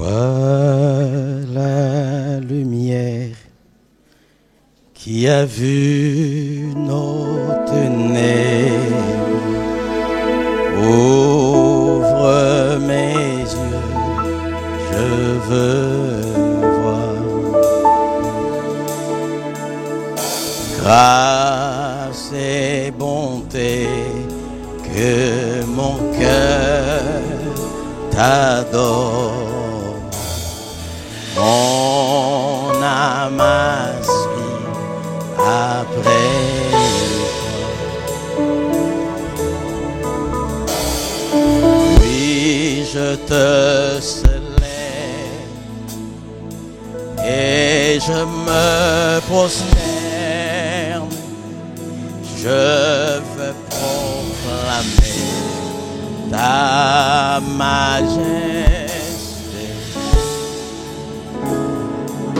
Toi, la lumière qui a vu nos ténèbres, ouvre mes yeux, je veux voir. Grâce et bonté, que mon cœur t'adore. Mon âme aspire après toi. Oui, je te célèbre et je me prosterne. Je veux proclamer ta majesté.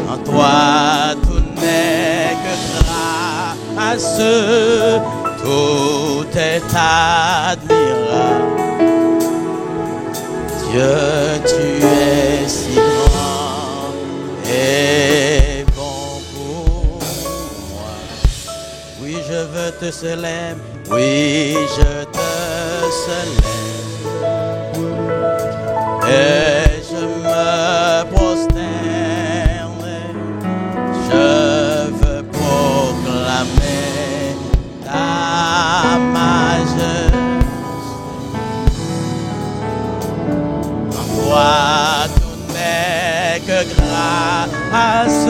En toi tout n'est que grâce, tout est admirable. Dieu, tu es si grand et bon pour moi. Oui, je veux te célébrer, oui, je te célèbre. Et je me prosterne, je veux proclamer ta majesté. En toi tout n'est que grâce,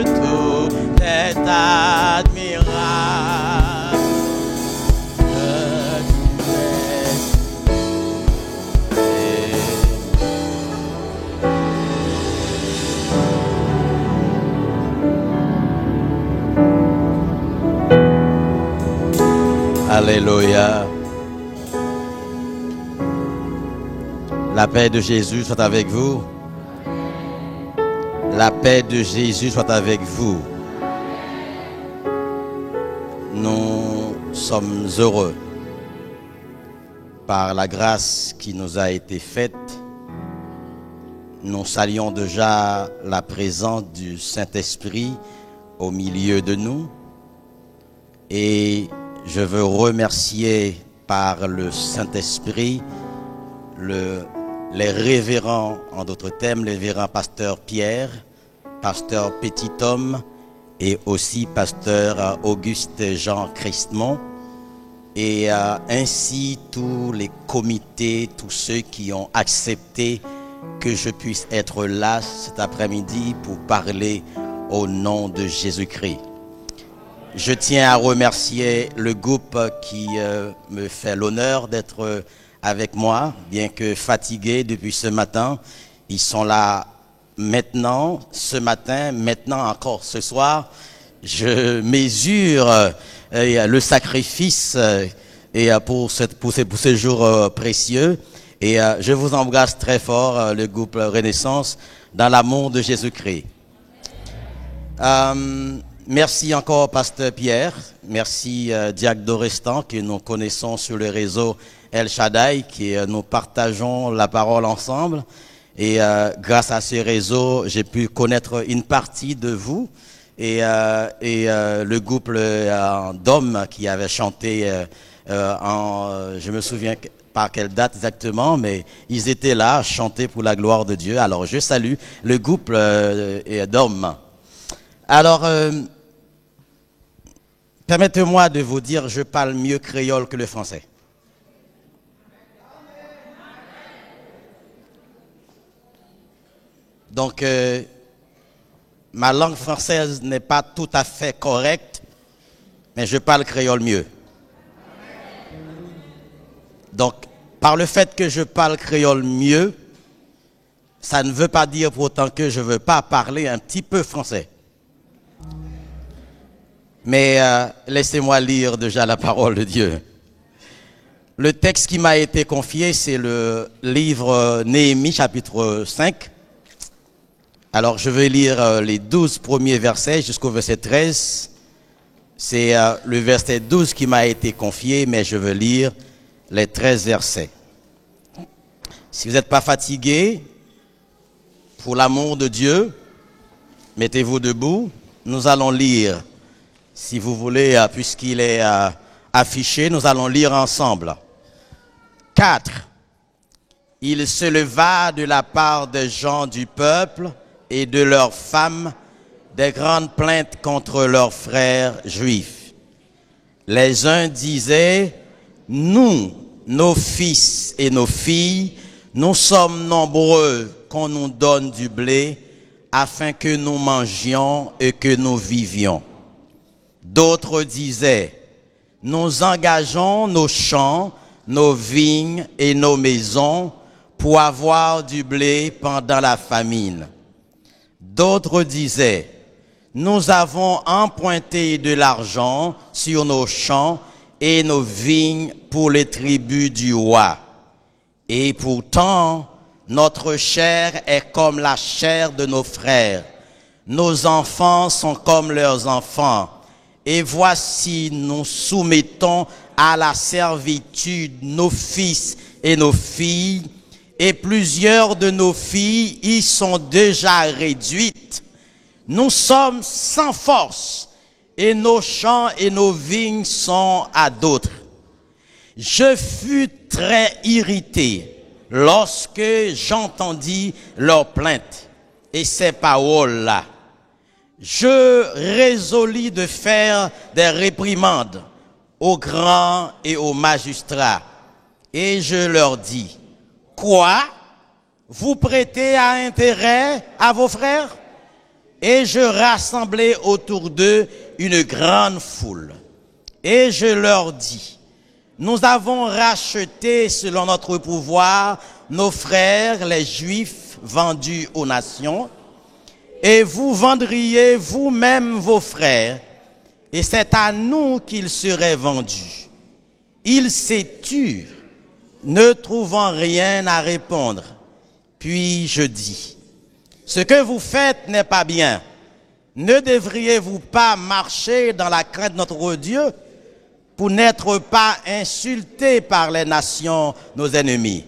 tout est admirable. Alléluia. La paix de Jésus soit avec vous. La paix de Jésus soit avec vous. Nous sommes heureux par la grâce qui nous a été faite. Nous saluons déjà la présence du Saint-Esprit au milieu de nous. Et je veux remercier par le Saint-Esprit les révérends, en d'autres termes, les révérends pasteur Pierre, pasteur Petit Homme et aussi pasteur Auguste Jean Christmont et ainsi tous les comités, tous ceux qui ont accepté que je puisse être là cet après-midi pour parler au nom de Jésus-Christ. Je tiens à remercier le groupe qui me fait l'honneur d'être avec moi, bien que fatigués depuis ce matin. Ils sont là maintenant, ce matin, maintenant encore ce soir. Je mesure le sacrifice pour ce jour précieux. Et je vous embrasse très fort, le groupe Renaissance, dans l'amour de Jésus-Christ. Merci encore, pasteur Pierre. Merci, Diacre Dorestan, que nous connaissons sur le réseau El Shaddai, que nous partageons la parole ensemble. Et grâce à ce réseau, j'ai pu connaître une partie de vous. Et le groupe d'hommes qui avait chanté, je me souviens par quelle date exactement, mais ils étaient là à chanter pour la gloire de Dieu. Alors, je salue le groupe d'hommes. Alors, permettez-moi de vous dire, je parle mieux créole que le français. Donc, ma langue française n'est pas tout à fait correcte, mais je parle créole mieux. Donc, par le fait que je parle créole mieux, ça ne veut pas dire pour autant que je ne veux pas parler un petit peu français. Mais laissez-moi lire déjà la parole de Dieu. Le texte qui m'a été confié, c'est le livre Néhémie, chapitre 5. Alors, je vais lire les 12 premiers versets jusqu'au verset 13. C'est le verset 12 qui m'a été confié, mais je veux lire les 13 versets. Si vous n'êtes pas fatigué, Pour l'amour de Dieu, mettez-vous debout. Nous allons lire, si vous voulez, puisqu'il est affiché, nous allons lire ensemble. 4. Il se leva de la part des gens du peuple et de leurs femmes des grandes plaintes contre leurs frères juifs. Les uns disaient, nous, nos fils et nos filles, nous sommes nombreux qu'on nous donne du blé afin que nous mangions et que nous vivions. D'autres disaient, nous engageons nos champs, nos vignes et nos maisons pour avoir du blé pendant la famine. D'autres disaient, nous avons emprunté de l'argent sur nos champs et nos vignes pour les tribus du roi. Et pourtant, notre chair est comme la chair de nos frères. Nos enfants sont comme leurs enfants. Et voici, nous soumettons à la servitude nos fils et nos filles. Et plusieurs de nos filles y sont déjà réduites. Nous sommes sans force. Et nos champs et nos vignes sont à d'autres. Je fus très irrité lorsque j'entendis leurs plaintes et ces paroles-là. Je résolus de faire des réprimandes aux grands et aux magistrats. Et je leur dis, quoi? Vous prêtez à intérêt à vos frères? Et je rassemblai autour d'eux une grande foule. Et je leur dis, nous avons racheté selon notre pouvoir nos frères, les Juifs, vendus aux nations, et vous vendriez vous-même vos frères, et c'est à nous qu'ils seraient vendus. Ils s'éturent, ne trouvant rien à répondre. Puis je dis, ce que vous faites n'est pas bien. Ne devriez-vous pas marcher dans la crainte de notre Dieu pour n'être pas insultés par les nations, nos ennemis?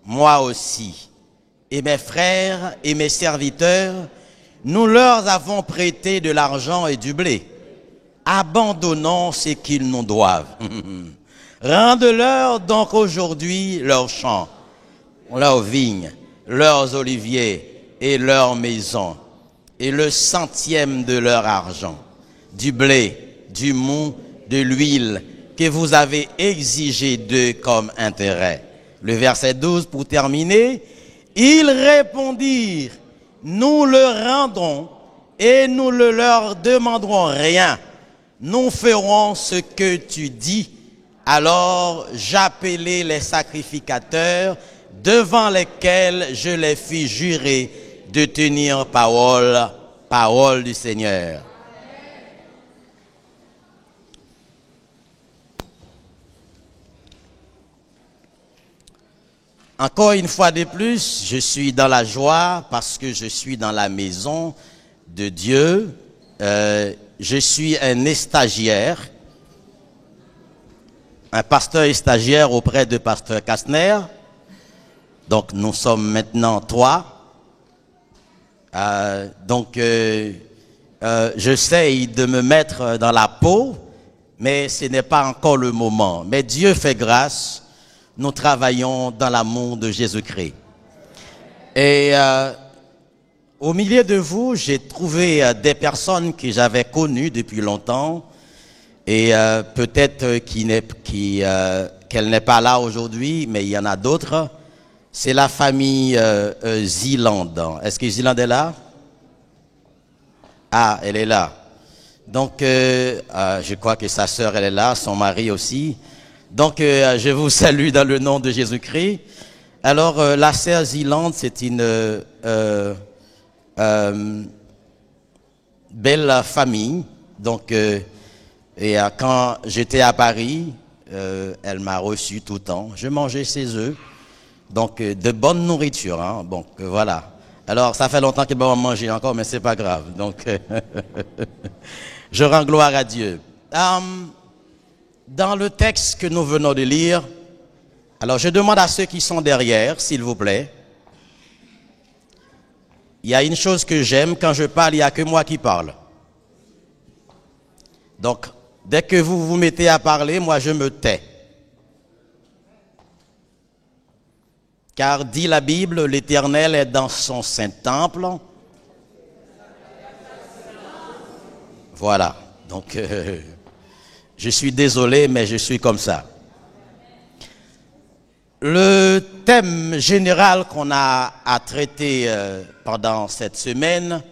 Moi aussi, et mes frères et mes serviteurs, nous leur avons prêté de l'argent et du blé. Abandonnons ce qu'ils nous doivent. Rende-leur donc aujourd'hui leurs champs, leurs vignes, leurs oliviers et leurs maisons, et le centième de leur argent, du blé, du mou, de l'huile que vous avez exigé d'eux comme intérêt. Le verset 12 pour terminer, ils répondirent, nous le rendons et nous ne leur demanderons rien. Nous ferons ce que tu dis. Alors j'appelai les sacrificateurs devant lesquels je les fis jurer de tenir parole du Seigneur. Encore une fois de plus, je suis dans la joie parce que je suis dans la maison de Dieu. Je suis un stagiaire, un pasteur et stagiaire auprès de pasteur Kastner. Donc nous sommes maintenant 3. J'essaye de me mettre dans la peau, mais ce n'est pas encore le moment. Mais Dieu fait grâce. Nous travaillons dans l'amour de Jésus-Christ. Et au milieu de vous, j'ai trouvé des personnes que j'avais connues depuis longtemps et peut-être qu'elle n'est pas là aujourd'hui, mais il y en a d'autres. C'est la famille Zeeland. Est-ce que Zeeland est là? Ah, elle est là. Donc, je crois que sa sœur, elle est là, son mari aussi. Donc, je vous salue dans le nom de Jésus-Christ. Alors, la sœur Zeeland, c'est une belle famille. Donc, quand j'étais à Paris, elle m'a reçu tout le temps. Je mangeais ses œufs. Donc, de bonne nourriture. Hein. Bon, voilà. Alors, ça fait longtemps qu'elle m'a mangé encore, mais c'est pas grave. Donc, je rends gloire à Dieu. Dans le texte que nous venons de lire, alors je demande à ceux qui sont derrière, s'il vous plaît, il y a une chose que j'aime, quand je parle, il n'y a que moi qui parle. Donc, dès que vous vous mettez à parler, moi je me tais. Car dit la Bible, l'Éternel est dans son saint temple. Voilà. Donc, je suis désolé, mais je suis comme ça. Le thème général qu'on a à traiter pendant cette semaine,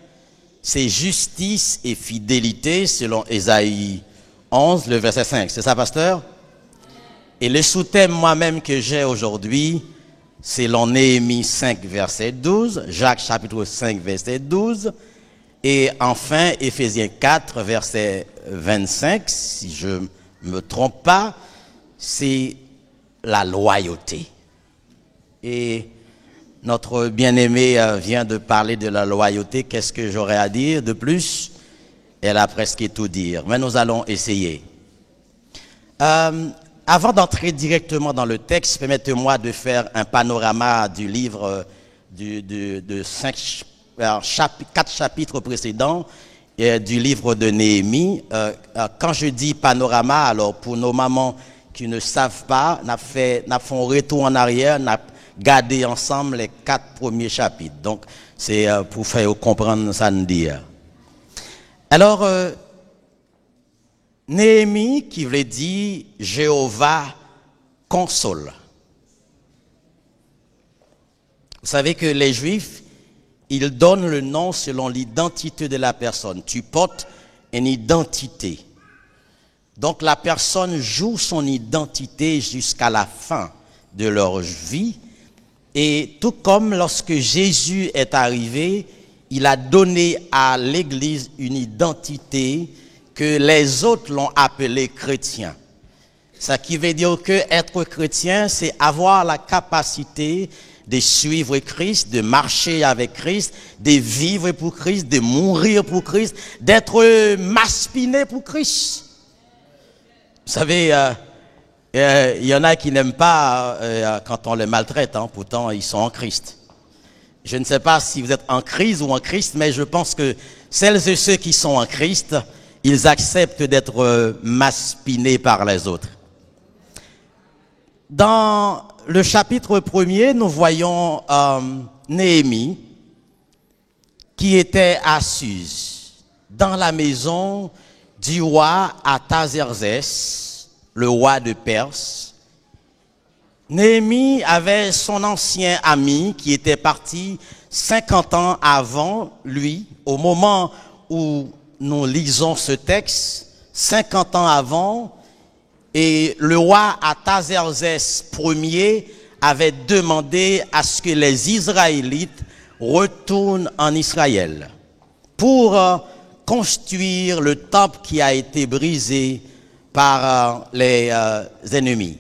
c'est justice et fidélité, selon Ésaïe 11, le verset 5. C'est ça, pasteur? Et le sous-thème moi-même que j'ai aujourd'hui, c'est selon Néhémie 5, verset 12, Jacques chapitre 5, verset 12, et enfin Éphésiens 4, verset 25, si je ne me trompe pas, c'est la loyauté. Et notre bien-aimée vient de parler de la loyauté. Qu'est-ce que j'aurais à dire de plus? Elle a presque tout dit. Mais nous allons essayer. Avant d'entrer directement dans le texte, permettez-moi de faire un panorama du livre de 4 chapitres précédents du livre de Néhémie. Quand je dis panorama, alors pour nos mamans qui ne savent pas, n'a fait un retour en arrière, n'a gardé ensemble les 4 premiers chapitres. Donc, c'est pour faire comprendre ça nous dire. Alors, Néhémie, qui veut dire Jéhovah console. Vous savez que les Juifs, ils donnent le nom selon l'identité de la personne. Tu portes une identité. Donc la personne joue son identité jusqu'à la fin de leur vie. Et tout comme lorsque Jésus est arrivé, il a donné à l'Église une identité que les autres l'ont appelé chrétien. Ça qui veut dire que être chrétien, c'est avoir la capacité de suivre Christ, de marcher avec Christ, de vivre pour Christ, de mourir pour Christ, d'être maspiné pour Christ. Vous savez, il y en a qui n'aiment pas quand on les maltraite, hein, pourtant ils sont en Christ. Je ne sais pas si vous êtes en crise ou en Christ, mais je pense que celles et ceux qui sont en Christ, ils acceptent d'être maspinés par les autres. Dans le chapitre 1er, nous voyons Néhémie qui était à Suse, dans la maison du roi Artaxerxès, le roi de Perse. Néhémie avait son ancien ami qui était parti 50 ans avant lui, au moment où nous lisons ce texte, 50 ans avant, et le roi Artaxerxès Ier avait demandé à ce que les Israélites retournent en Israël pour construire le temple qui a été brisé par les ennemis.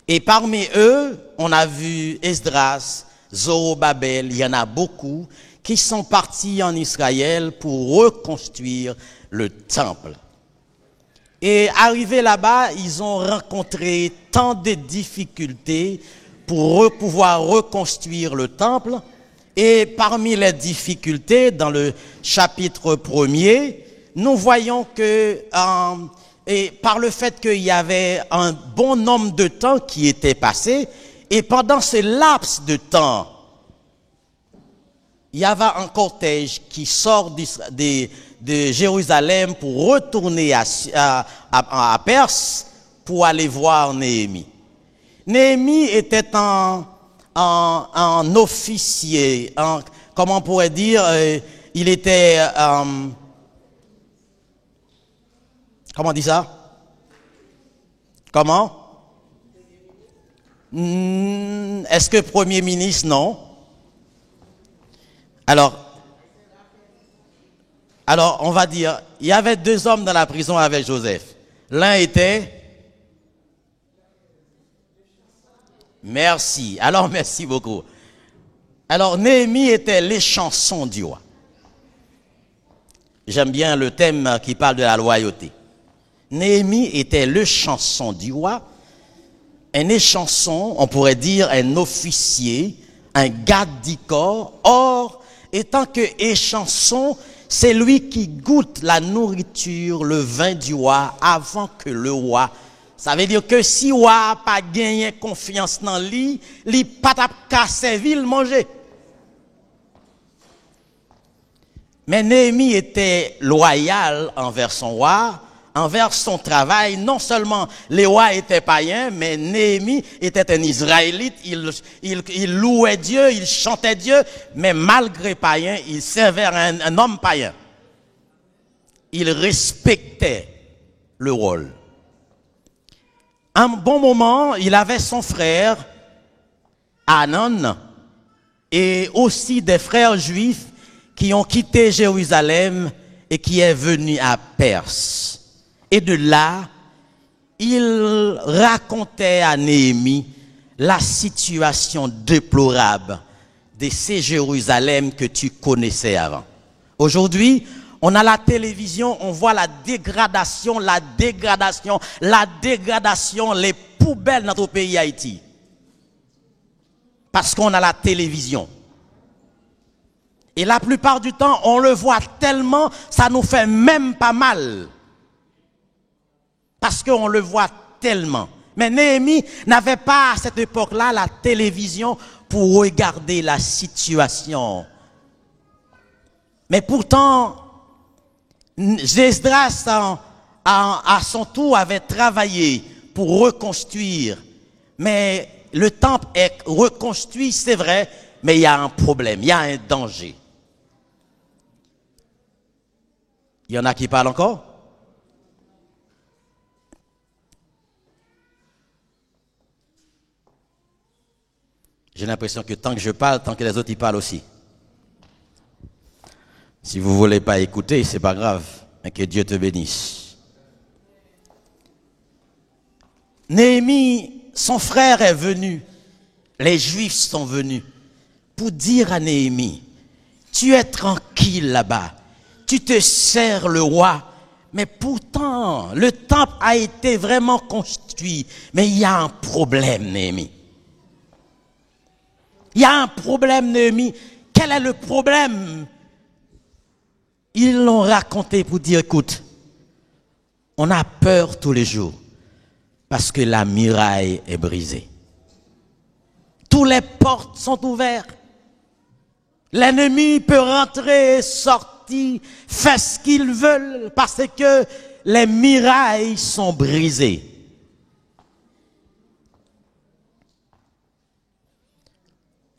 Et parmi eux, on a vu Esdras, Zorobabel, il y en a beaucoup qui sont partis en Israël pour reconstruire le temple. Et arrivés là-bas, ils ont rencontré tant de difficultés pour pouvoir reconstruire le temple. Et parmi les difficultés, dans le chapitre 1er, nous voyons que et par le fait qu'il y avait un bon nombre de temps qui était passé, et pendant ce laps de temps, il y avait un cortège qui sort de Jérusalem pour retourner à Perse pour aller voir Néhémie. Néhémie était un officier, comment on pourrait dire, il était, comment on dit ça? Comment? Est-ce que Premier ministre? Non. Alors, on va dire, il y avait 2 hommes dans la prison avec Joseph. L'un était... Merci. Alors, merci beaucoup. Alors, Néhémie était l'échanson du roi. J'aime bien le thème qui parle de la loyauté. Néhémie était le chanson du roi. Un échanson, on pourrait dire un officier, un garde du corps. Or, et tant que échanson, c'est lui qui goûte la nourriture, le vin du roi, avant que le roi. Ça veut dire que si le roi n'a pas gagné confiance dans lui, il n'a pas qu'à servir, manger. Mais Néhémie était loyal envers son roi, envers son travail. Non seulement les rois étaient païens, mais Néhémie était un Israélite. Il louait Dieu, il chantait Dieu, mais malgré païen, il servait un homme païen. Il respectait le rôle. Un bon moment, il avait son frère, Hanan, et aussi des frères juifs qui ont quitté Jérusalem et qui est venu à Perse. Et de là, il racontait à Néhémie la situation déplorable de ces Jérusalem que tu connaissais avant. Aujourd'hui, on a la télévision, on voit la dégradation, les poubelles dans notre pays Haïti. Parce qu'on a la télévision. Et la plupart du temps, on le voit tellement, ça nous fait même pas mal. Parce qu'on le voit tellement. Mais Néhémie n'avait pas à cette époque-là la télévision pour regarder la situation. Mais pourtant, Esdras, à son tour, avait travaillé pour reconstruire. Mais le temple est reconstruit, c'est vrai, mais il y a un problème, il y a un danger. Il y en a qui parlent encore? J'ai l'impression que tant que je parle, tant que les autres y parlent aussi. Si vous ne voulez pas écouter, c'est pas grave, mais que Dieu te bénisse. Néhémie, son frère est venu, les Juifs sont venus pour dire à Néhémie, tu es tranquille là-bas, tu te sers le roi, mais pourtant, le temple a été vraiment construit, mais il y a un problème, Néhémie. Il y a un problème, Néhémie. Quel est le problème? Ils l'ont raconté pour dire, écoute, on a peur tous les jours parce que la muraille est brisée. Toutes les portes sont ouvertes. L'ennemi peut rentrer et sortir, faire ce qu'il veut parce que les murailles sont brisées.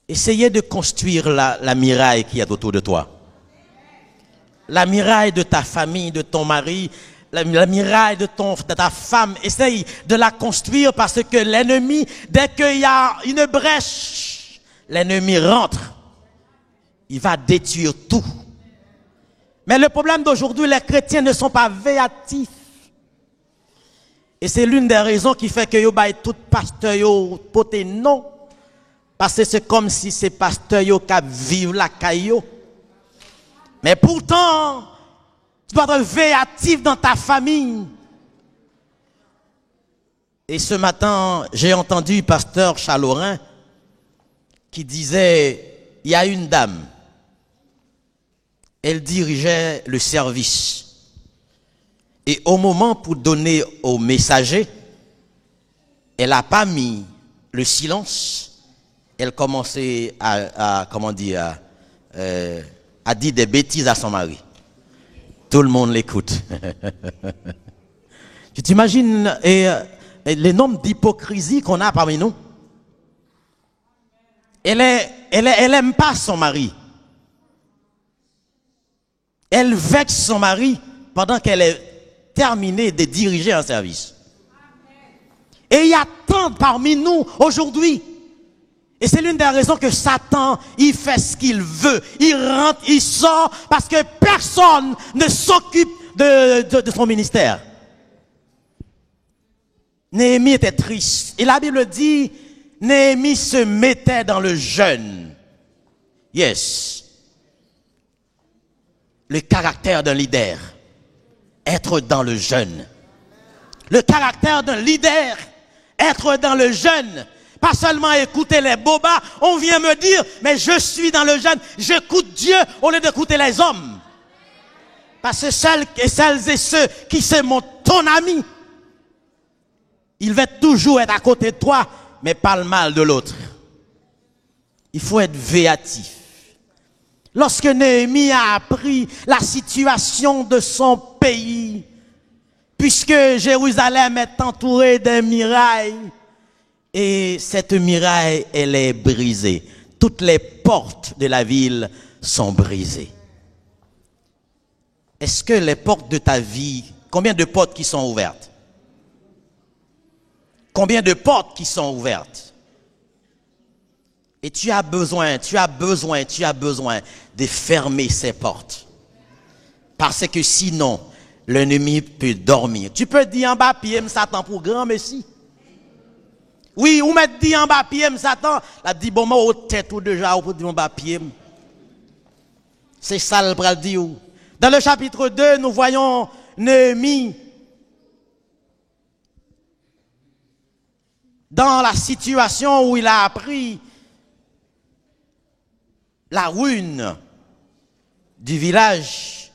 Essayez de construire la muraille qui est autour de toi. La muraille de ta famille, de ton mari, la muraille de ta femme. Essaye de la construire parce que l'ennemi, dès qu'il y a une brèche, l'ennemi rentre. Il va détruire tout. Mais le problème d'aujourd'hui, les chrétiens ne sont pas véatifs. Et c'est l'une des raisons qui fait que yo bail tout pasteur yo poté non. Parce que c'est comme si ces pasteurs yo qui vivent la caillou. Mais pourtant, tu dois être véatif dans ta famille. Et ce matin, j'ai entendu pasteur Chalorin qui disait, il y a une dame, elle dirigeait le service. Et au moment pour donner au messager, elle n'a pas mis le silence. Elle commençait à dire des bêtises à son mari. Tout le monde l'écoute. Tu t'imagines les nombres d'hypocrisie qu'on a parmi nous? Elle aime pas son mari. Elle vexe son mari pendant qu'elle est terminée de diriger un service. Et il y a tant parmi nous aujourd'hui. Et c'est l'une des raisons que Satan, il fait ce qu'il veut. Il rentre, il sort, parce que personne ne s'occupe de son ministère. Néhémie était triste. Et la Bible dit, Néhémie se mettait dans le jeûne. Yes. Le caractère d'un leader. Être dans le jeûne. Le caractère d'un leader. Être dans le jeûne. Pas seulement écouter les bobas, on vient me dire, mais je suis dans le jeûne, j'écoute Dieu au lieu d'écouter les hommes. Parce que celles et ceux qui se montrent ton ami, il va toujours être à côté de toi, mais pas le mal de l'autre. Il faut être véatif. Lorsque Néhémie a appris la situation de son pays, puisque Jérusalem est entourée des murailles, et cette muraille, elle est brisée. Toutes les portes de la ville sont brisées. Est-ce que les portes de ta vie, combien de portes qui sont ouvertes? Combien de portes qui sont ouvertes? Et tu as besoin de fermer ces portes. Parce que sinon, l'ennemi peut dormir. Tu peux dire en bas, pied, Satan pour grand messie. Oui, ou mettre dit en bas, pied, Satan. La dit, bon, moi, au tête ou déjà, ou pour dire en bas, pied. C'est ça le bras dit. Dans le chapitre 2, nous voyons Néhémie dans la situation où il a appris la ruine du village.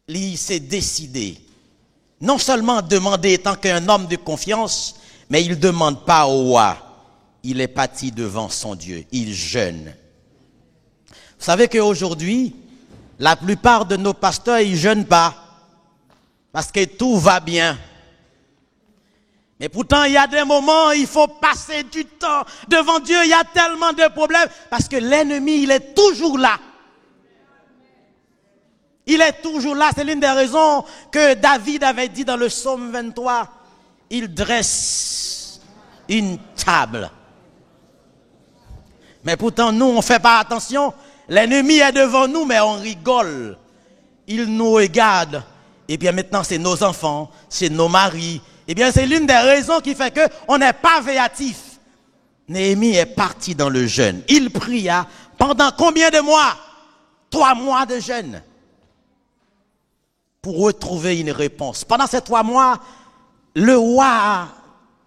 Il s'est décidé non seulement demander tant qu'un homme de confiance, mais il ne demande pas au roi. Il est parti devant son Dieu. Il jeûne. Vous savez qu'aujourd'hui, la plupart de nos pasteurs, ils ne jeûnent pas. Parce que tout va bien. Mais pourtant, il y a des moments, il faut passer du temps devant Dieu. Il y a tellement de problèmes. Parce que l'ennemi, il est toujours là. Il est toujours là. C'est l'une des raisons que David avait dit dans le psaume 23. Il dresse une table. Mais pourtant, nous, on ne fait pas attention. L'ennemi est devant nous, mais on rigole. Il nous regarde. Et bien maintenant, c'est nos enfants, c'est nos maris. Et bien, c'est l'une des raisons qui fait qu'on n'est pas véatif. Néhémie est parti dans le jeûne. Il pria pendant combien de mois? 3 mois de jeûne. Pour retrouver une réponse. Pendant ces 3 mois, le roi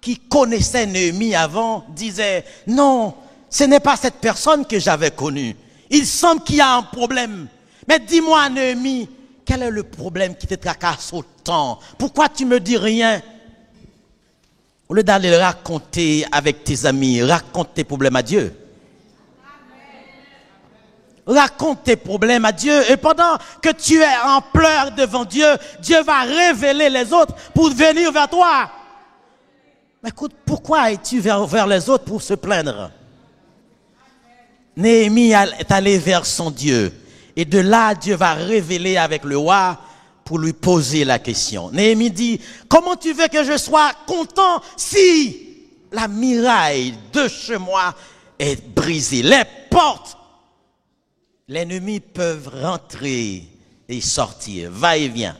qui connaissait Néhémie avant disait, non, ce n'est pas cette personne que j'avais connue. Il semble qu'il y a un problème. Mais dis-moi, Néhémie, quel est le problème qui te tracasse autant? Pourquoi tu me dis rien? Au lieu d'aller raconter avec tes amis, raconte tes problèmes à Dieu. Raconte tes problèmes à Dieu. Et pendant que tu es en pleurs devant Dieu, Dieu va révéler les autres pour venir vers toi. Mais écoute, pourquoi es-tu vers les autres pour se plaindre? Néhémie est allé vers son Dieu. Et de là, Dieu va révéler avec le roi pour lui poser la question. Néhémie dit, comment tu veux que je sois content si la muraille de chez moi est brisée? Les portes, l'ennemi peut rentrer et sortir, va et vient.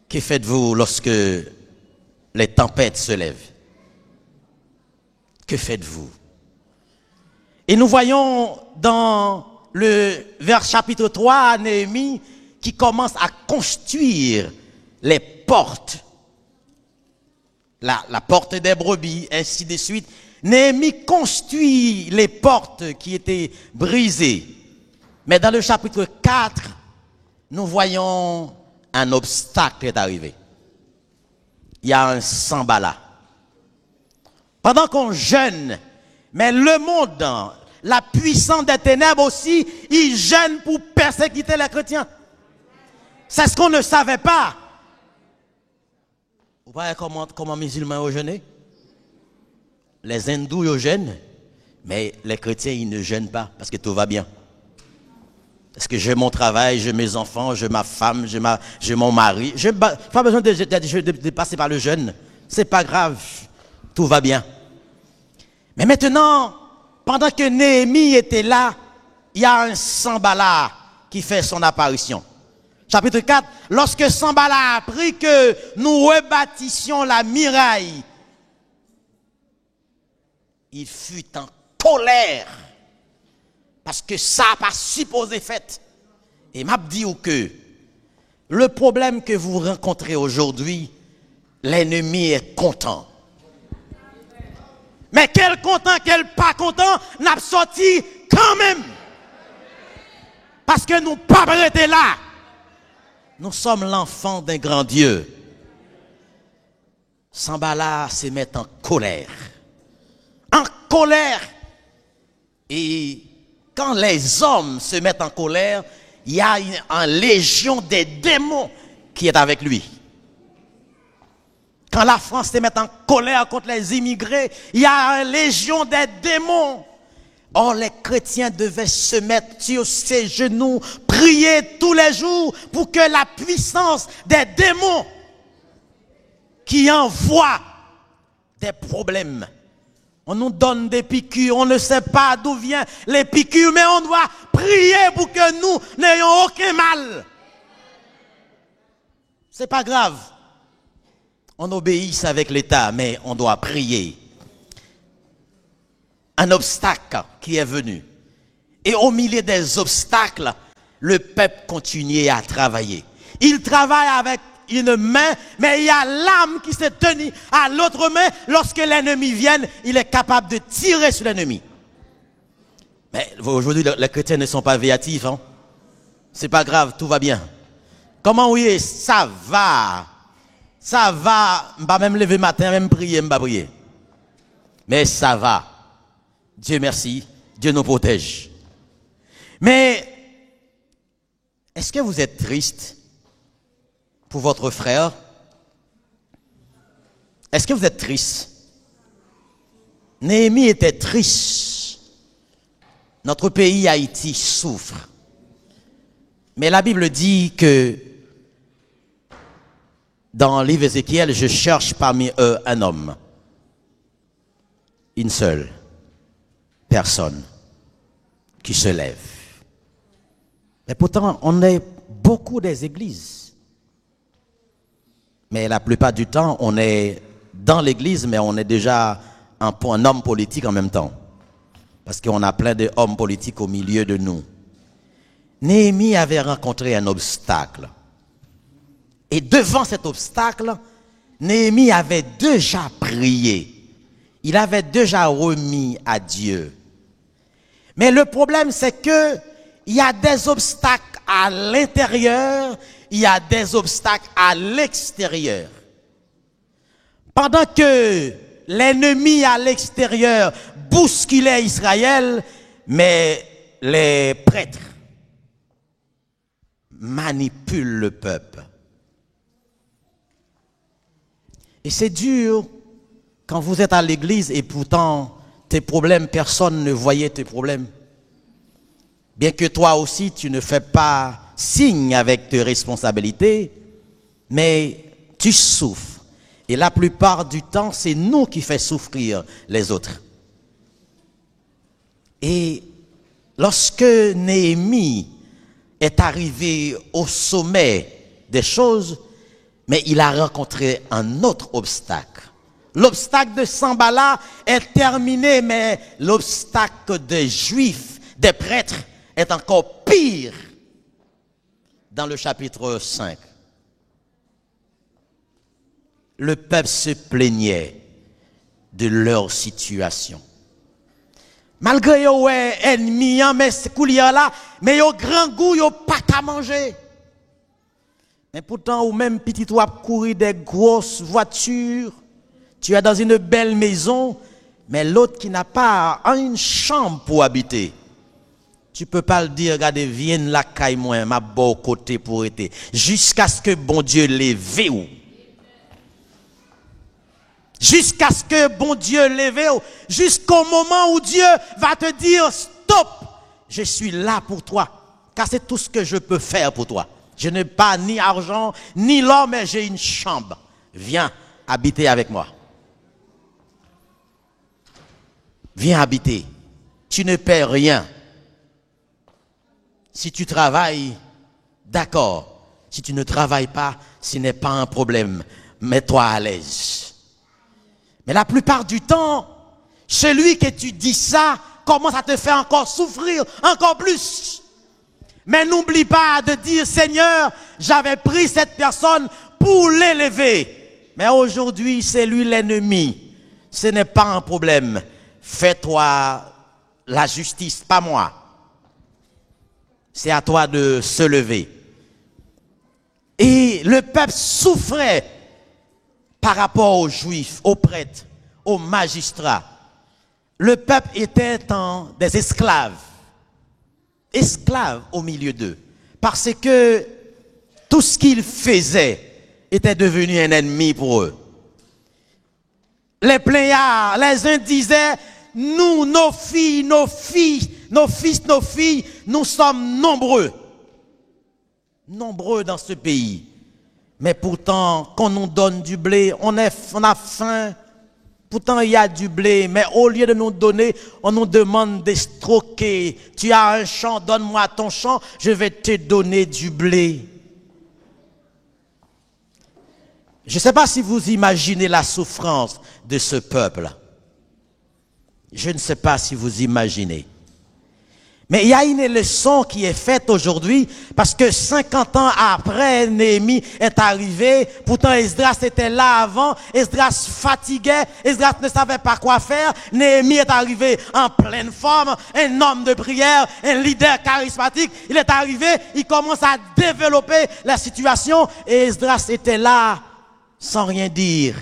Que faites-vous lorsque les tempêtes se lèvent? Que faites-vous? Et nous voyons dans le vers chapitre 3, Néhémie qui commence à construire les portes. La porte des brebis, ainsi de suite. Néhémie construit les portes qui étaient brisées. Mais dans le chapitre 4, nous voyons un obstacle est arrivé. Il y a un Sanballat. Pendant qu'on jeûne, mais le monde, la puissance des ténèbres aussi, il jeûne pour persécuter les chrétiens. C'est ce qu'on ne savait pas. Vous voyez comment les musulmans ont jeûné? Les hindous ils jeûnent, mais les chrétiens ils ne jeûnent pas parce que tout va bien. Parce que j'ai mon travail, j'ai mes enfants, j'ai ma femme, j'ai mon mari. Je n'ai pas besoin de passer par le jeûne. C'est pas grave, tout va bien. Mais maintenant, pendant que Néhémie était là, il y a un Sanballat qui fait son apparition. Chapitre 4, lorsque Sanballat a appris que nous rebâtissions la muraille, il fut en colère parce que ça n'a pas supposé fait. Et m'a dit que le problème que vous rencontrez aujourd'hui, l'ennemi est content. Mais quel content, quel pas content, n'a sorti quand même. Parce que nous pas arrêtés là. Nous sommes l'enfant d'un grand Dieu. Sanballat se met en colère. En colère. Et quand les hommes se mettent en colère, il y a une légion des démons qui est avec lui. Quand la France se met en colère contre les immigrés, il y a une légion des démons. Or, les chrétiens devaient se mettre sur ses genoux, prier tous les jours pour que la puissance des démons qui envoient des problèmes. On nous donne des piqûres, on ne sait pas d'où viennent les piqûres, mais on doit prier pour que nous n'ayons aucun mal. C'est pas grave. On obéisse avec l'État, mais on doit prier. Un obstacle qui est venu. Et au milieu des obstacles, le peuple continuait à travailler. Il travaille avec une main, mais il y a l'âme qui s'est tenue à l'autre main. Lorsque l'ennemi vient, il est capable de tirer sur l'ennemi. Mais aujourd'hui, les chrétiens ne sont pas véatifs. Hein? C'est pas grave, tout va bien. Comment oui, ça va. Ça va, je ne vais pas même lever matin, même prier, je ne vais pas prier. Mais ça va. Dieu merci, Dieu nous protège. Mais, est-ce que vous êtes triste pour votre frère? Est-ce que vous êtes triste? Néhémie était triste. Notre pays, Haïti, souffre. Mais la Bible dit que dans le livre Ézéchiel, je cherche parmi eux un homme. Une seule personne qui se lève. Mais pourtant, on est beaucoup des églises. Mais la plupart du temps, on est dans l'église, mais on est déjà un homme politique en même temps. Parce qu'on a plein d'hommes politiques au milieu de nous. Néhémie avait rencontré un obstacle. Et devant cet obstacle, Néhémie avait déjà prié. Il avait déjà remis à Dieu. Mais le problème, c'est que il y a des obstacles à l'intérieur, il y a des obstacles à l'extérieur. Pendant que l'ennemi à l'extérieur bousculait Israël, mais les prêtres manipulent le peuple. Et c'est dur quand vous êtes à l'église et pourtant tes problèmes, personne ne voyait tes problèmes. Bien que toi aussi tu ne fais pas signe avec tes responsabilités, mais tu souffres. Et la plupart du temps, c'est nous qui faisons souffrir les autres. Et lorsque Néhémie est arrivé au sommet des choses, mais il a rencontré un autre obstacle. L'obstacle de Sanballat est terminé, mais l'obstacle des Juifs, des prêtres, est encore pire dans le chapitre 5. Le peuple se plaignait de leur situation. Malgré yo ennemi, mais ce coulier là, mais yo grand goût, yo pas qu'à manger. Mais pourtant, ou même petit toi courir des grosses voitures, tu es dans une belle maison, mais l'autre qui n'a pas une chambre pour habiter. Tu peux pas le dire, regardez, viens la caille moi, ma beau côté pour être, jusqu'à ce que bon Dieu lève ou. Jusqu'à ce que bon Dieu lève ou. Jusqu'au moment où Dieu va te dire, stop, je suis là pour toi. Car c'est tout ce que je peux faire pour toi. Je n'ai pas ni argent, ni l'or, mais j'ai une chambre. Viens habiter avec moi. Viens habiter. Tu ne paies rien. Si tu travailles, d'accord. Si tu ne travailles pas, ce n'est pas un problème. Mets-toi à l'aise. Mais la plupart du temps, celui que tu dis ça commence à te faire encore souffrir, encore plus. Mais n'oublie pas de dire, Seigneur, j'avais pris cette personne pour l'élever. Mais aujourd'hui, c'est lui l'ennemi. Ce n'est pas un problème. Fais-toi la justice, pas moi. C'est à toi de se lever. Et le peuple souffrait par rapport aux juifs, aux prêtres, aux magistrats. Le peuple était des esclaves. Esclaves au milieu d'eux. Parce que tout ce qu'ils faisaient était devenu un ennemi pour eux. Les plaignards, les uns disaient, nous, nos filles, nos fils, nos fils, nos filles, nous sommes nombreux. Nombreux dans ce pays. Mais pourtant, quand on nous donne du blé, on a faim. Pourtant, il y a du blé. Mais au lieu de nous donner, on nous demande d'estroquer. Tu as un champ, donne-moi ton champ, je vais te donner du blé. Je ne sais pas si vous imaginez la souffrance de ce peuple. Je ne sais pas si vous imaginez. Mais il y a une leçon qui est faite aujourd'hui parce que 50 ans après, Néhémie est arrivé. Pourtant, Esdras était là avant. Esdras fatiguait. Esdras ne savait pas quoi faire. Néhémie est arrivé en pleine forme. Un homme de prière, un leader charismatique. Il est arrivé, il commence à développer la situation. Et Esdras était là sans rien dire.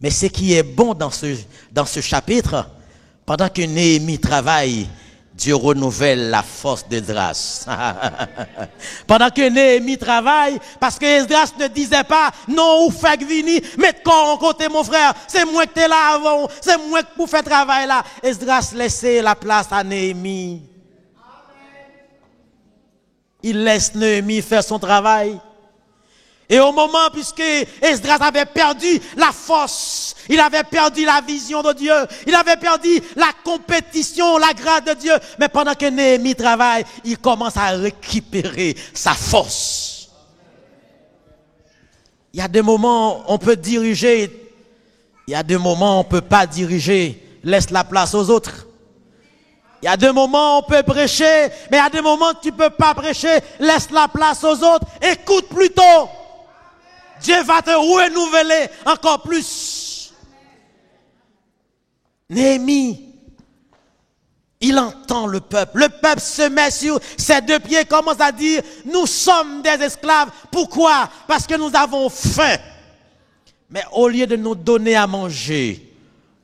Mais ce qui est bon dans ce chapitre, pendant que Néhémie travaille, Dieu renouvelle la force d'Esdras. Pendant que Néhémie travaille, parce que Esdras ne disait pas, non, ou fait vini, mets corps en côté mon frère, c'est moi qui t'es là avant, c'est moi qui pour faire travail là. Esdras laissait la place à Néhémie. Il laisse Néhémie faire son travail. Et au moment, puisque Esdras avait perdu la force, il avait perdu la vision de Dieu, il avait perdu la compétition, la grâce de Dieu, mais pendant que Néhémie travaille, il commence à récupérer sa force. Il y a des moments on peut diriger, il y a des moments on peut pas diriger, laisse la place aux autres. Il y a des moments on peut prêcher, mais il y a des moments tu peux pas prêcher, laisse la place aux autres, écoute plutôt. Dieu va te renouveler encore plus. Néhémie, il entend le peuple. Le peuple se met sur ses deux pieds, commence à dire, nous sommes des esclaves. Pourquoi? Parce que nous avons faim. Mais au lieu de nous donner à manger,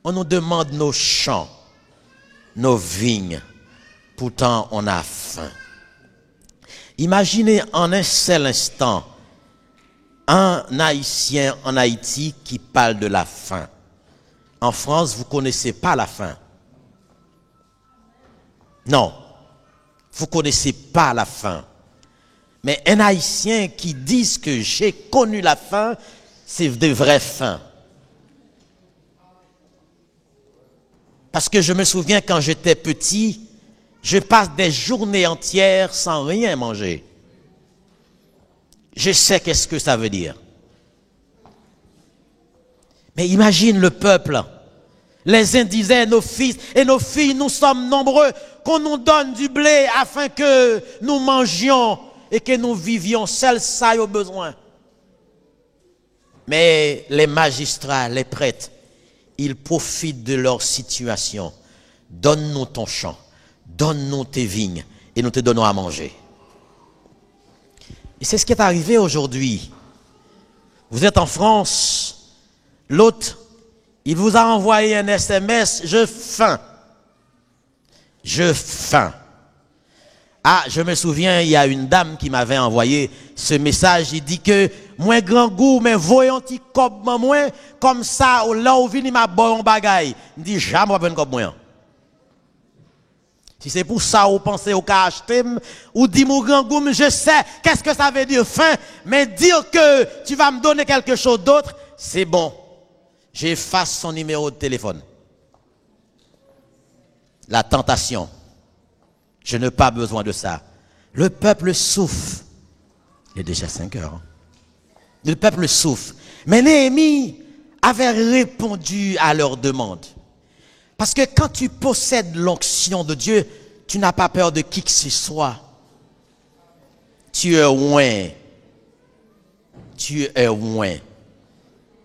on nous demande nos champs, nos vignes. Pourtant, on a faim. Imaginez en un seul instant un Haïtien en Haïti qui parle de la faim. En France, vous ne connaissez pas la faim. Non, vous ne connaissez pas la faim. Mais un Haïtien qui dit que j'ai connu la faim, c'est de vraies faim. Parce que je me souviens quand j'étais petit, je passe des journées entières sans rien manger. Je sais qu'est-ce que ça veut dire. Mais imagine le peuple. Les uns disaient, nos fils et nos filles, nous sommes nombreux, qu'on nous donne du blé afin que nous mangions et que nous vivions seuls, ça y a besoin. Mais les magistrats, les prêtres, ils profitent de leur situation. Donne-nous ton champ, donne-nous tes vignes et nous te donnons à manger. Et c'est ce qui est arrivé aujourd'hui. Vous êtes en France, l'autre, il vous a envoyé un SMS, je faim. Je faim. Ah, je me souviens, il y a une dame qui m'avait envoyé ce message, il dit que, moins grand goût, mais voyons ti cob moins, comme ça, là où vini ma bon bagaille. Il dit, jamais pas cob moins. Si c'est pour ça ou pensez au cas acheter, ou dit mon grand goût, je sais qu'est-ce que ça veut dire faim, mais dire que tu vas me donner quelque chose d'autre, c'est bon. J'efface son numéro de téléphone. La tentation. Je n'ai pas besoin de ça. Le peuple souffre. Il est déjà 5 heures. Hein? Le peuple souffre. Mais Néhémie avait répondu à leur demande. Parce que quand tu possèdes l'onction de Dieu, tu n'as pas peur de qui que ce soit. Tu es loin. Tu es loin.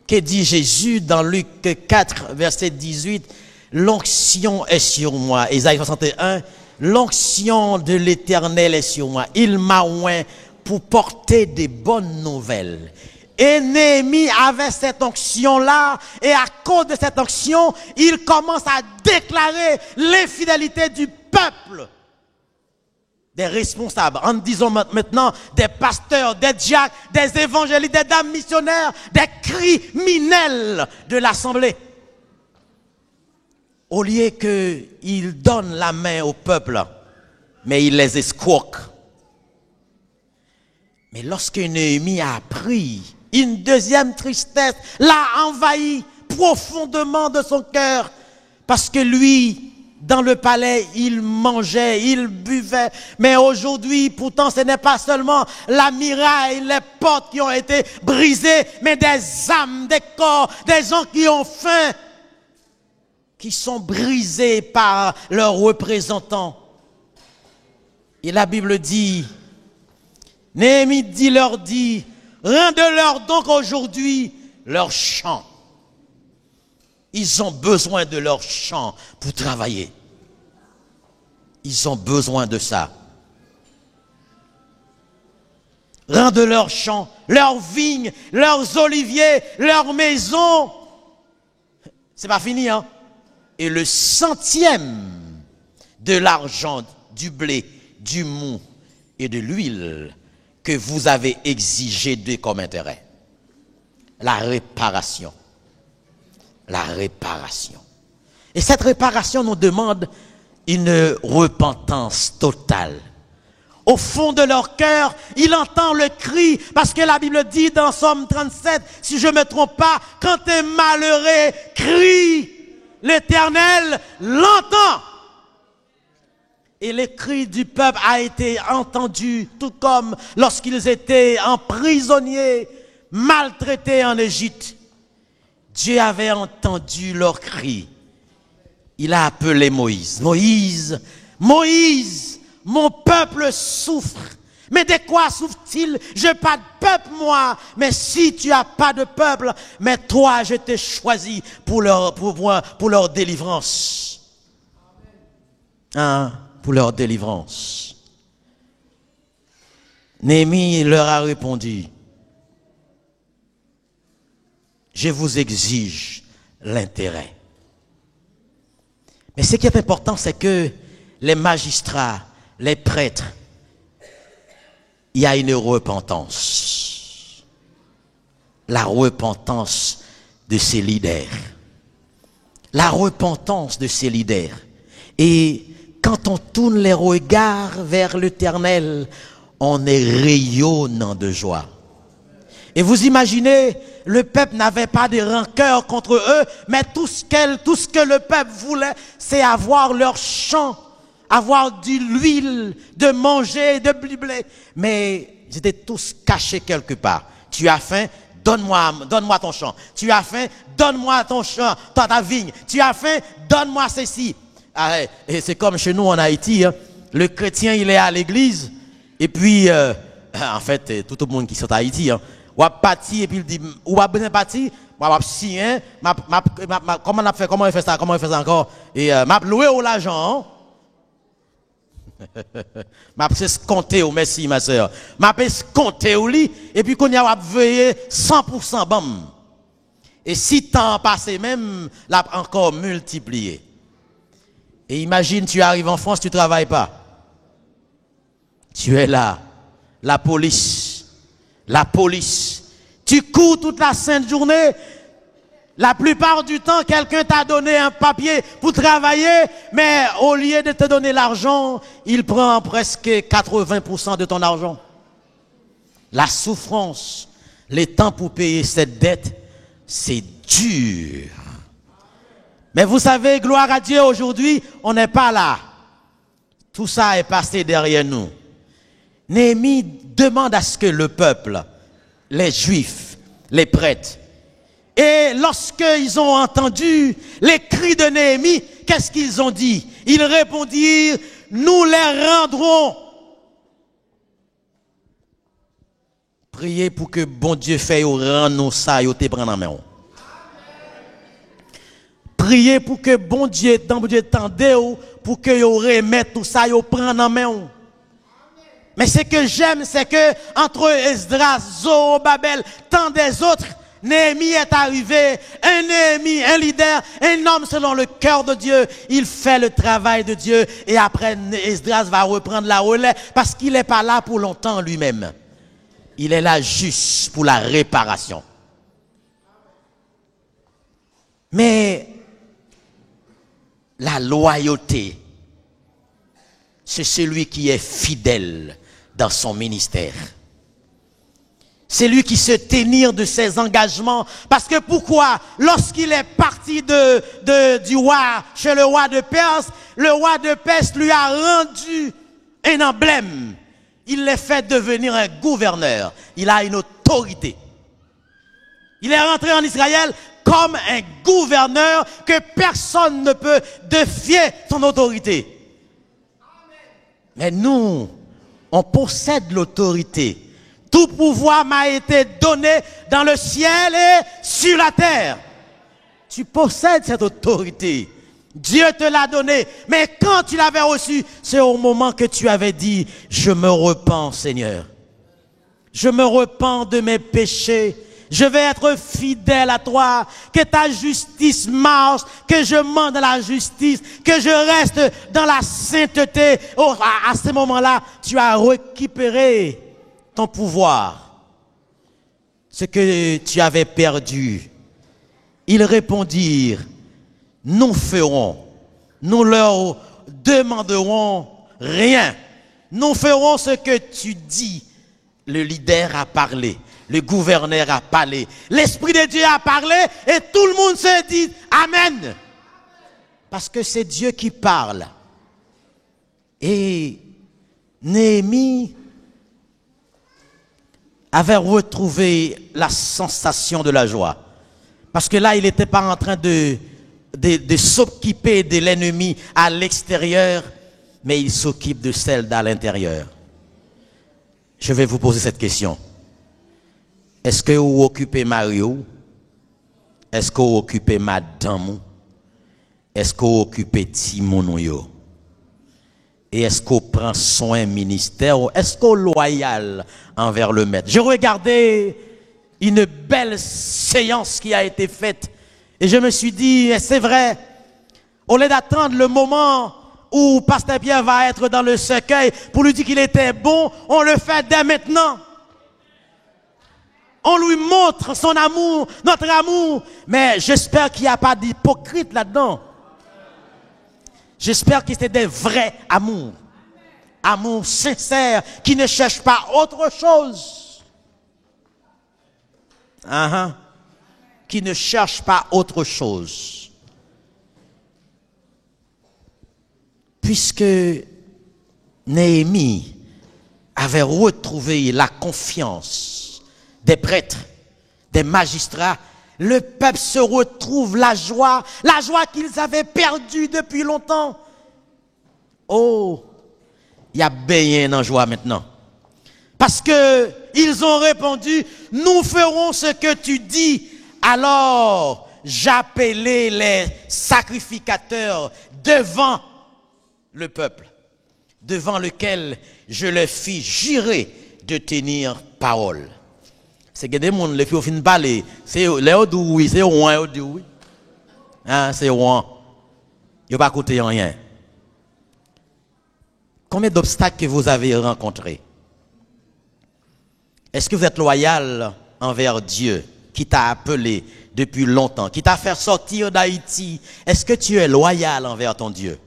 Que dit Jésus dans Luc 4, verset 18? L'onction est sur moi. Ésaïe 61, l'onction de l'Éternel est sur moi. Il m'a oint pour porter des bonnes nouvelles. Et Néhémie avait cette onction-là, et à cause de cette onction, il commence à déclarer l'infidélité du peuple. Des responsables, en disant maintenant des pasteurs, des diacres, des évangélistes, des dames missionnaires, des criminels de l'assemblée. Au lieu qu'ils donnent la main au peuple, mais ils les escroquent. Mais lorsque Néhémie a appris, une deuxième tristesse l'a envahi profondément de son cœur, parce que lui, dans le palais, il mangeait, il buvait. Mais aujourd'hui, pourtant, ce n'est pas seulement la muraille, les portes qui ont été brisées, mais des âmes, des corps, des gens qui ont faim, qui sont brisés par leurs représentants. Et la Bible dit, Néhémie leur dit, rendez-leur donc aujourd'hui leur champ. Ils ont besoin de leur champ pour travailler. Ils ont besoin de ça. Rendez leur champ, leurs vignes, leurs oliviers, leurs maisons. C'est pas fini, hein? Et le centième de l'argent, du blé, du mou et de l'huile que vous avez exigé d'eux comme intérêt. La réparation. La réparation. Et cette réparation nous demande une repentance totale. Au fond de leur cœur, il entend le cri, parce que la Bible dit dans Somme 37, si je ne me trompe pas, quand un malheureux crie, l'Éternel l'entend. Et le cri du peuple a été entendu, tout comme lorsqu'ils étaient emprisonniers, maltraités en Égypte. Dieu avait entendu leur cri. Il a appelé Moïse. Moïse, Moïse, mon peuple souffre. Mais de quoi souffre-t-il? Je n'ai pas de peuple, moi. Mais si tu n'as pas de peuple, mais toi, je t'ai choisi pour leur délivrance. Hein? Pour leur délivrance. Néhémie leur a répondu, je vous exige l'intérêt. Mais ce qui est important, c'est que les magistrats, les prêtres, il y a une repentance. La repentance de ces leaders. La repentance de ces leaders. Et quand on tourne les regards vers l'Éternel, on est rayonnant de joie. Et vous imaginez, le peuple n'avait pas de rancœur contre eux, mais tout ce que le peuple voulait, c'est avoir leur champ, avoir de l'huile, de manger, de blé. Mais ils étaient tous cachés quelque part. Tu as faim, donne-moi ton champ. Tu as faim, donne-moi ton champ, ta vigne. Tu as faim, donne-moi ceci. Ah, et c'est comme chez nous en Haïti, hein. Le chrétien, il est à l'église, et puis, en fait, tout le monde qui est en Haïti, hein, ou a parti, et puis il dit, ou a besoin de partir, m'a signé, comment on fait ça encore, et m'a loué au l'argent, m'a compté au merci ma soeur, m'a compté au lit, et puis qu'on y a veillé 100% bam. Et si temps passé même, l'a encore multiplié. Et imagine, tu arrives en France, tu ne travailles pas. Tu es là, la police. Tu cours toute la sainte journée. La plupart du temps, quelqu'un t'a donné un papier pour travailler, mais au lieu de te donner l'argent, il prend presque 80% de ton argent. La souffrance, le temps pour payer cette dette, c'est dur. Mais vous savez, gloire à Dieu, aujourd'hui, on n'est pas là. Tout ça est passé derrière nous. Néhémie demande à ce que le peuple, les Juifs, les prêtres, et lorsqu'ils ont entendu les cris de Néhémie, qu'est-ce qu'ils ont dit? Ils répondirent, nous les rendrons. Priez pour que bon Dieu fasse rendre nous ça et te prendre en main. prier pour que bon Dieu, dans bon Dieu tendez ou, pour que vous remettez tout ça, vous prenne en main. Mais ce que j'aime, c'est que entre Esdras, Zorobabel, tant des autres, Néhémie est arrivé, un Néhémie, un leader, un homme selon le cœur de Dieu. Il fait le travail de Dieu et après Esdras va reprendre la relais parce qu'il n'est pas là pour longtemps lui-même. Il est là juste pour la réparation. Mais la loyauté, c'est celui qui est fidèle dans son ministère. C'est lui qui se tenir de ses engagements. Parce que pourquoi? Lorsqu'il est parti du roi, chez le roi de Perse, le roi de Perse lui a rendu un emblème. Il l'a fait devenir un gouverneur. Il a une autorité. Il est rentré en Israël comme un gouverneur que personne ne peut défier son autorité. Mais nous, on possède l'autorité. Tout pouvoir m'a été donné dans le ciel et sur la terre. Tu possèdes cette autorité. Dieu te l'a donné. Mais quand tu l'avais reçu, c'est au moment que tu avais dit, je me repens, Seigneur. Je me repens de mes péchés. Je vais être fidèle à toi. Que ta justice marche. Que je mende dans la justice. Que je reste dans la sainteté. Oh, à ce moment-là, tu as récupéré ton pouvoir. Ce que tu avais perdu. Ils répondirent, nous ferons. Nous leur demanderons rien. Nous ferons ce que tu dis. Le leader a parlé. Le gouverneur a parlé. L'Esprit de Dieu a parlé. Et tout le monde se dit Amen. Parce que c'est Dieu qui parle. Et Néhémie avait retrouvé la sensation de la joie. Parce que là, il n'était pas en train de s'occuper de l'ennemi à l'extérieur, mais il s'occupe de celle d'à l'intérieur. Je vais vous poser cette question. Est-ce que vous occupez Mario? Est-ce que vous occupez Madame? Est-ce que vous occupez Timon? Et est-ce qu'on prend soin ministère? Est-ce qu'on est loyal envers le maître? Je regardais une belle séance qui a été faite. Et je me suis dit, c'est vrai, au lieu d'attendre le moment où Pasteur Pierre va être dans le cercueil pour lui dire qu'il était bon, on le fait dès maintenant. On lui montre son amour, notre amour. Mais j'espère qu'il n'y a pas d'hypocrite là-dedans. J'espère que c'est des vrais amours. Amour sincère qui ne cherche pas autre chose. Qui ne cherche pas autre chose. Puisque Néhémie avait retrouvé la confiance des prêtres, des magistrats, le peuple se retrouve la joie qu'ils avaient perdue depuis longtemps. Oh, il y a bien en joie maintenant. Parce que ils ont répondu, nous ferons ce que tu dis. Alors, j'appelai les sacrificateurs devant le peuple, devant lequel je leur fis jurer de tenir parole. C'est que des gens, les filles, finissent parler. C'est les autres, oui, c'est ouin, oui. C'est ouin. Il n'y a pas coûté rien. Combien d'obstacles que vous avez rencontrés? Est-ce que vous êtes loyal envers Dieu qui t'a appelé depuis longtemps, qui t'a fait sortir d'Haïti? Est-ce que tu es loyal envers ton Dieu?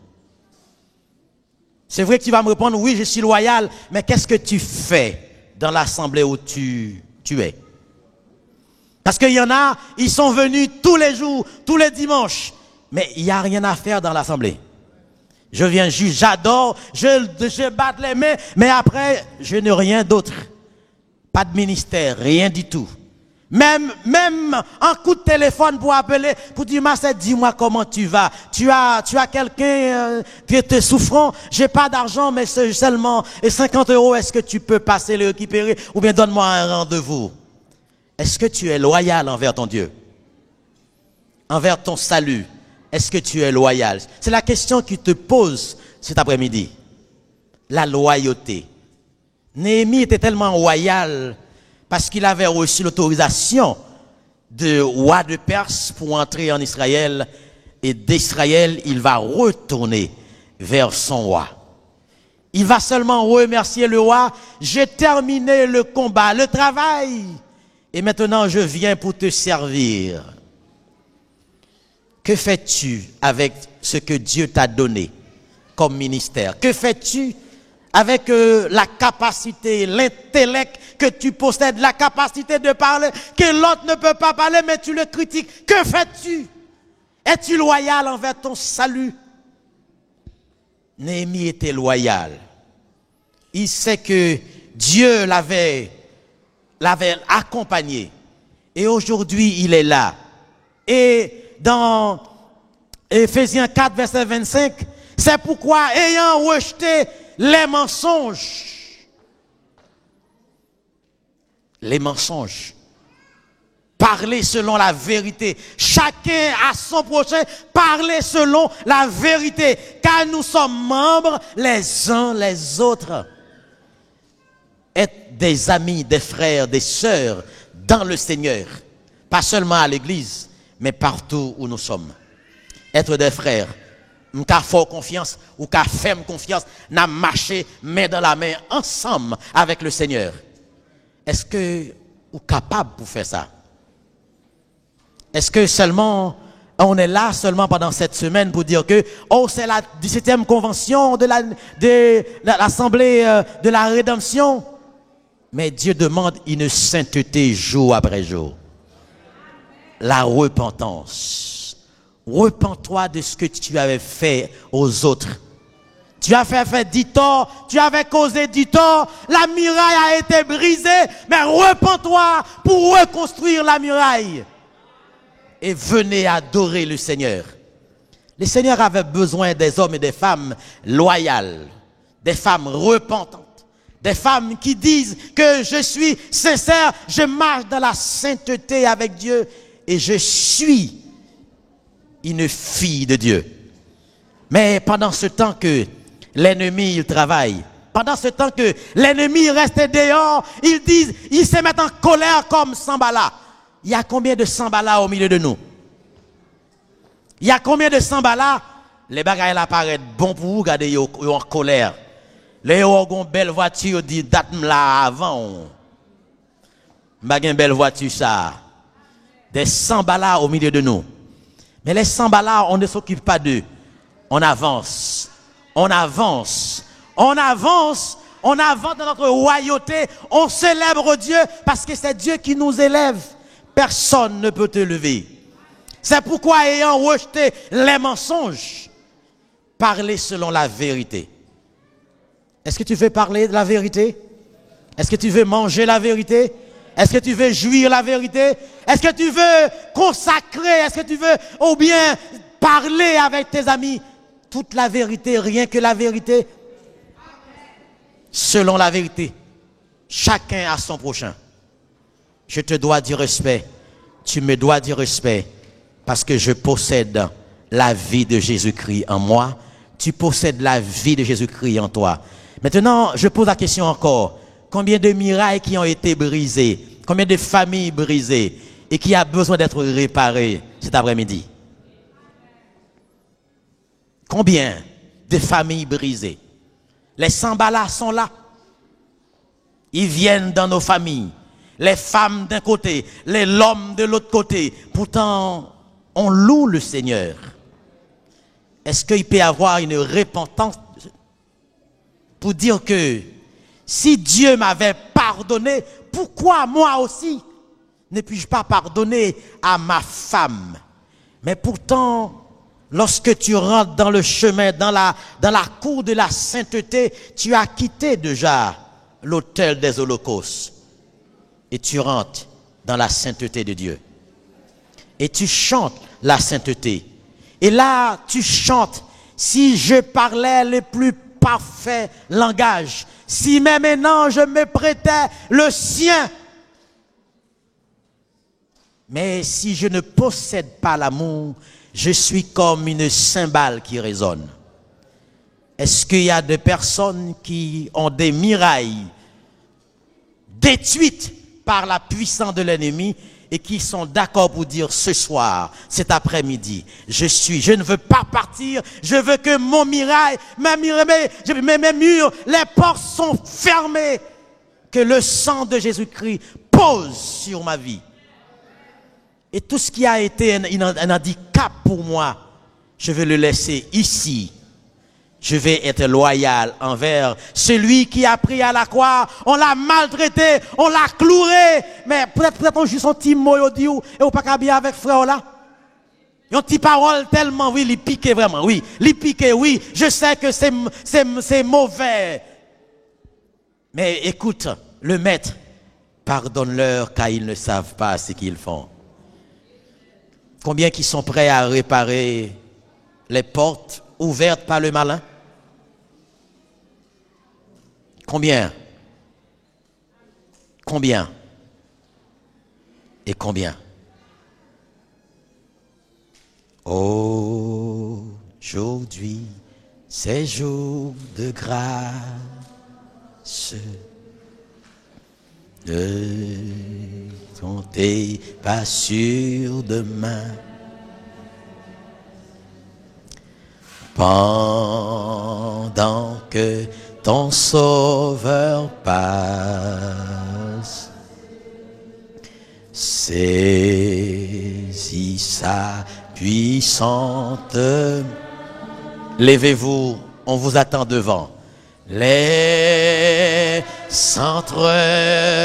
C'est vrai que tu vas me répondre, oui, je suis loyal, mais qu'est-ce que tu fais dans l'assemblée où tu es? Parce qu'il y en a, ils sont venus tous les jours, tous les dimanches, mais il n'y a rien à faire dans l'assemblée. Je viens juste, j'adore, je batte les mains, mais après, je n'ai rien d'autre. Pas de ministère, rien du tout. Même un coup de téléphone pour appeler, pour dire, Marcel, dis-moi comment tu vas. Tu as quelqu'un qui est souffrant, j'ai pas d'argent, mais c'est seulement 50 €, est-ce que tu peux passer le récupérer, ou bien donne-moi un rendez-vous. Est-ce que tu es loyal envers ton Dieu? Envers ton salut? Est-ce que tu es loyal? C'est la question qui te pose cet après-midi. La loyauté. Néhémie était tellement loyal parce qu'il avait reçu l'autorisation de roi de Perse pour entrer en Israël. Et d'Israël, il va retourner vers son roi. Il va seulement remercier le roi. J'ai terminé le combat, le travail. Et maintenant, je viens pour te servir. Que fais-tu avec ce que Dieu t'a donné comme ministère? Que fais-tu avec la capacité, l'intellect que tu possèdes, la capacité de parler, que l'autre ne peut pas parler, mais tu le critiques? Que fais-tu? Es-tu loyal envers ton salut? Néhémie était loyal. Il sait que Dieu l'avait accompagné. Et aujourd'hui, il est là. Et dans Éphésiens 4, verset 25, c'est pourquoi, ayant rejeté les mensonges, parler selon la vérité. Chacun à son prochain, parler selon la vérité. Car nous sommes membres les uns les autres. Être des amis, des frères, des sœurs dans le Seigneur. Pas seulement à l'église, mais partout où nous sommes. Être des frères. Nous avons fort confiance, ou qu'à ferme confiance, nous avons marché main dans la main ensemble avec le Seigneur. Est-ce que vous êtes capable pour faire ça? Est-ce que seulement, on est là seulement pendant cette semaine pour dire que, oh, c'est la 17e convention de l'Assemblée de la rédemption? Mais Dieu demande une sainteté jour après jour. La repentance. Repens-toi de ce que tu avais fait aux autres. Tu as fait du tort, tu avais causé du tort, la muraille a été brisée, mais repens-toi pour reconstruire la muraille. Et venez adorer le Seigneur. Le Seigneur avait besoin des hommes et des femmes loyales, des femmes repentantes, des femmes qui disent que je suis sincère, je marche dans la sainteté avec Dieu et je suis une fille de Dieu. Mais pendant ce temps que l'ennemi il travaille, pendant ce temps que l'ennemi reste dehors, ils se mettent en colère comme Sambala. Il y a combien de Sambala au milieu de nous? Il y a combien de Sambala? Les bagailles là paraissent bon pour vous, regardez, ils sont en colère. Les gens ont une belle voiture, dit date là avant. Pas une belle voiture ça. Des Sambala au milieu de nous. Mais les Sambala, on ne s'occupe pas d'eux. On avance. On avance. On avance. On avance dans notre royauté. On célèbre Dieu parce que c'est Dieu qui nous élève. Personne ne peut te lever. C'est pourquoi, ayant rejeté les mensonges, parlez selon la vérité. Est-ce que tu veux parler de la vérité? Est-ce que tu veux manger la vérité? Est-ce que tu veux jouir la vérité? Est-ce que tu veux consacrer? Est-ce que tu veux ou bien parler avec tes amis? Toute la vérité, rien que la vérité. Selon la vérité. Chacun à son prochain. Je te dois du respect. Tu me dois du respect. Parce que je possède la vie de Jésus-Christ en moi. Tu possèdes la vie de Jésus-Christ en toi. Maintenant, je pose la question encore. Combien de murailles qui ont été brisées? Combien de familles brisées? Et qui a besoin d'être réparées cet après-midi? Combien de familles brisées? Les Sambala sont là. Ils viennent dans nos familles. Les femmes d'un côté, l'homme de l'autre côté. Pourtant, on loue le Seigneur. Est-ce qu'il peut y avoir une repentance pour dire que si Dieu m'avait pardonné, pourquoi moi aussi ne puis-je pas pardonner à ma femme? Mais pourtant, lorsque tu rentres dans le chemin, dans la cour de la sainteté, tu as quitté déjà l'autel des holocaustes. Et tu rentres dans la sainteté de Dieu. Et tu chantes la sainteté. Et là, tu chantes, si je parlais le plus parfait langage, si même maintenant je me prêtais le sien, mais si je ne possède pas l'amour, Je suis comme une cymbale qui résonne. Est-ce qu'il y a des personnes qui ont des murailles détruites par la puissance de l'ennemi et qui sont d'accord pour dire ce soir, cet après-midi, je ne veux pas partir, je veux que mon muraille, mes murs, les portes sont fermées, que le sang de Jésus-Christ pose sur ma vie. Et tout ce qui a été un handicap pour moi, je vais le laisser ici. Je vais être loyal envers celui qui a pris à la croix. On l'a maltraité, on l'a cloué. Mais peut-être on joue son petit mot et on pas qu'à bien avec frère là. Une petite parole tellement, oui, il pique vraiment, oui. Il pique, oui. Je sais que c'est mauvais. Mais écoute, le maître, pardonne-leur car ils ne savent pas ce qu'ils font. Combien qui sont prêts à réparer les portes ouvertes par le malin? Combien? Combien? Et combien? Aujourd'hui, c'est jour de grâce. Ne comptez pas sur demain. Pendant que ton sauveur passe, saisis sa puissante. Levez-vous, on vous attend devant. Les centres,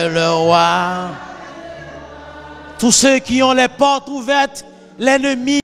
le roi. Tous ceux qui ont les portes ouvertes, l'ennemi